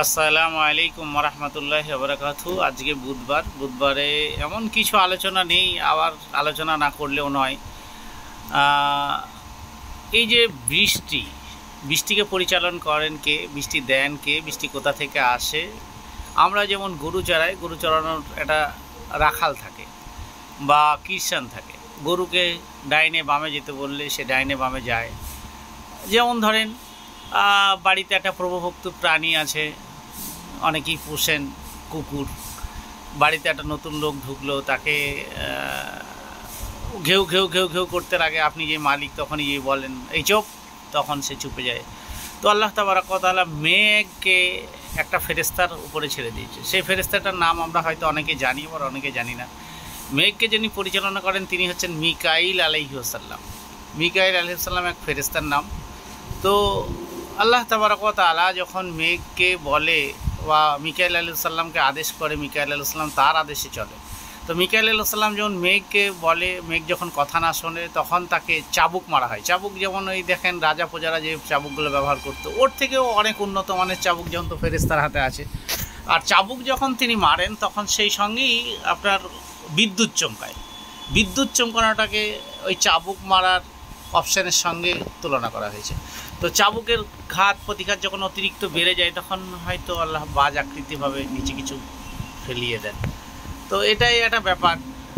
আসসালামু আলাইকুম ওরহমতুল্লাহি ওয়াবারাকাতুহু। আজকে বুধবারে এমন কিছু আলোচনা নেই, আবার আলোচনা না করলেও নয়। এই যে বৃষ্টিকে পরিচালন করেন কে, বৃষ্টি দেন কে, বৃষ্টি কোথা থেকে আসে? আমরা যেমন গরু চড়াই, গরু চড়ানোর একটা রাখাল থাকে বা কৃষাণ থাকে। গরুকে ডাইনে বামে যেতে বললে সে ডাইনে বামে যায়। যেমন ধরেন বাড়িতে একটা প্রভুভক্ত প্রাণী আছে, অনেকেই পোষেন কুকুর। বাড়িতে একটা নতুন লোক ঢুকলো, তাকে ঘেউ ঘেউ ঘেউ ঘেউ করতে লাগে। আপনি যে মালিক তখনই যে বলেন এই চুপ, তখন সে চুপে যায়। তো আল্লাহ তাবারাক ওয়া তাআলা মেঘকে একটা ফেরেশতার উপরে ছেড়ে দিয়েছে। সেই ফেরেশতাটার নাম আমরা হয়তো অনেকে জানি, আবার অনেকে জানি না। মেঘকে যিনি পরিচালনা করেন তিনি হচ্ছেন মিকাইল আলাইহিস সালাম। মিকাইল আলাইহিস সালাম এক ফেরেশতার নাম। তো আল্লাহ তাবারাক ওয়া তাআলা যখন মেঘকে বলে বা মিকাইল আলাইহিস সালামকে আদেশ করে, মিকাইল আলাইহিস সালাম তার আদেশে চলে। তো মিকাইল আলাইহিস সালাম যখন মেঘকে বলে, মেঘ যখন কথা না শোনে, তখন তাকে চাবুক মারা হয়। চাবুক যেমন ওই দেখেন রাজা প্রজারা যে চাবুকগুলো ব্যবহার করতো, ওর থেকেও অনেক উন্নত মানের চাবুক যেমন তো ফেরেশতার হাতে আছে। আর চাবুক যখন তিনি মারেন তখন সেই সঙ্গেই আপনার বিদ্যুৎ চমকায়। বিদ্যুৎ চমকানোটাকে ওই চাবুক মারার অপশানের সঙ্গে তুলনা করা হয়েছে। তো চাবুকের ঘাত প্রতিঘাত যখন অতিরিক্ত বেড়ে যায়, তখন হয়তো আল্লাহ বাজ আকৃতিভাবে নিচে কিছু ফেলিয়ে দেন। তো এটাই একটা ব্যাপার।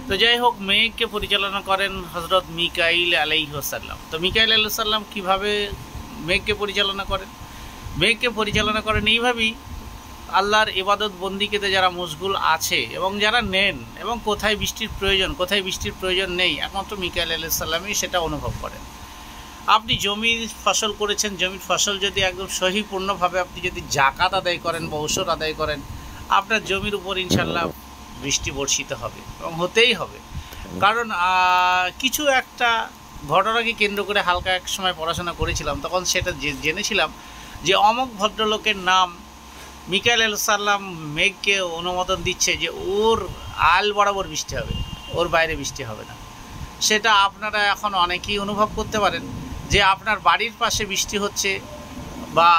তো যাই হোক, মেঘকে পরিচালনা করেন হযরত মিকাইল আলাইহিস সালাম। তো মিকাইল আলাইহিস সালাম কীভাবে মেঘকে পরিচালনা করেন? মেঘকে পরিচালনা করেন এইভাবেই, আল্লাহর ইবাদত বন্দিকেতে যারা মশগুল আছে এবং যারা নেন, এবং কোথায় বৃষ্টির প্রয়োজন কোথায় বৃষ্টির প্রয়োজন নেই, একমাত্র মিকাইল আলাইহিস সালামই সেটা অনুভব করেন। আপনি জমির ফসল করেছেন, জমির ফসল যদি একদম সহিপূর্ণভাবে আপনি যদি জাকাত আদায় করেন বা ওসর আদায় করেন, আপনার জমির উপর ইনশাল্লাহ বৃষ্টি বর্ষিত হবে এবং হতেই হবে। কারণ কিছু একটা ঘটনাকে কেন্দ্র করে হালকা এক সময় পড়াশোনা করেছিলাম, তখন সেটা জেনেছিলাম যে অমুক ভদ্রলোকের নাম মিকাইল আলাইহিস সালাম মেঘকে অনুমোদন দিচ্ছে যে ওর আল বরাবর বৃষ্টি হবে, ওর বাইরে বৃষ্টি হবে না। সেটা আপনারা এখন অনেকেই অনুভব করতে পারেন যে আপনার বাড়ির পাশে বৃষ্টি হচ্ছে, বা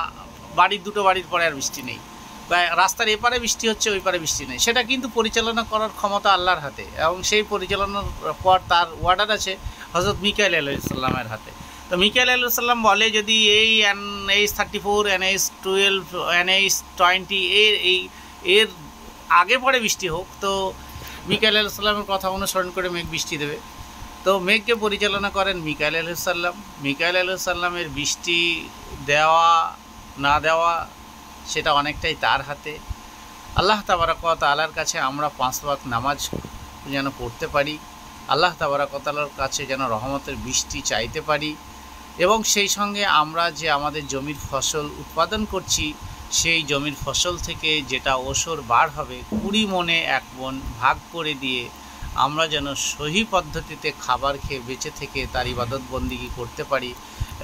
বাড়ির দুটো বাড়ির পরে আর বৃষ্টি নেই, বা রাস্তার এপারে বৃষ্টি হচ্ছে ওই পারে বৃষ্টি নেই। সেটা কিন্তু পরিচালনা করার ক্ষমতা আল্লাহর হাতে, এবং সেই পরিচালনার পর তার ওয়ার্ডার আছে হযরত মিকাইল আলাইহিস সালামের হাতে। তো মিকাইল আলাইহিস সালাম বলে যদি এই NH-34, NH-12, NH-20 এর আগে পরে বৃষ্টি হোক, তো মিকাইল আলাইহিস সালামের কথা অনুসরণ করে মেঘ বৃষ্টি দেবে। তো মেঘকে পরিচালনা করেন মিকাইল আলাইহিস সালাম। মিকাইল আলাইহিস সালামের বৃষ্টি দেওয়া না দেওয়া সেটা অনেকটাই তার হাতে। আল্লাহ তাবারাক ওয়া তাআলার কাছে আমরা 5 ওয়াক্ত নামাজ যেন পড়তে পারি, আল্লাহ তাবারাক ওয়া তাআলার কাছে যেন রহমতের বৃষ্টি চাইতে পারি, এবং সেই সঙ্গে আমরা যে আমাদের জমির ফসল উৎপাদন করছি, সেই জমির ফসল থেকে যেটা ওসর বার হবে 20 মণে 1 মণ ভাগ করে দিয়ে আমরা যেন সহি পদ্ধতিতে খাবার খেয়ে বেঁচে থেকে তার ইবাদত বন্দিগি করতে পারি,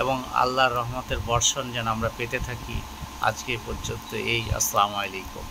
এবং আল্লাহর রহমতের বর্ষণ যেন আমরা পেতে থাকি। আজকে পর্যন্ত এই। আসসালামু আলাইকুম।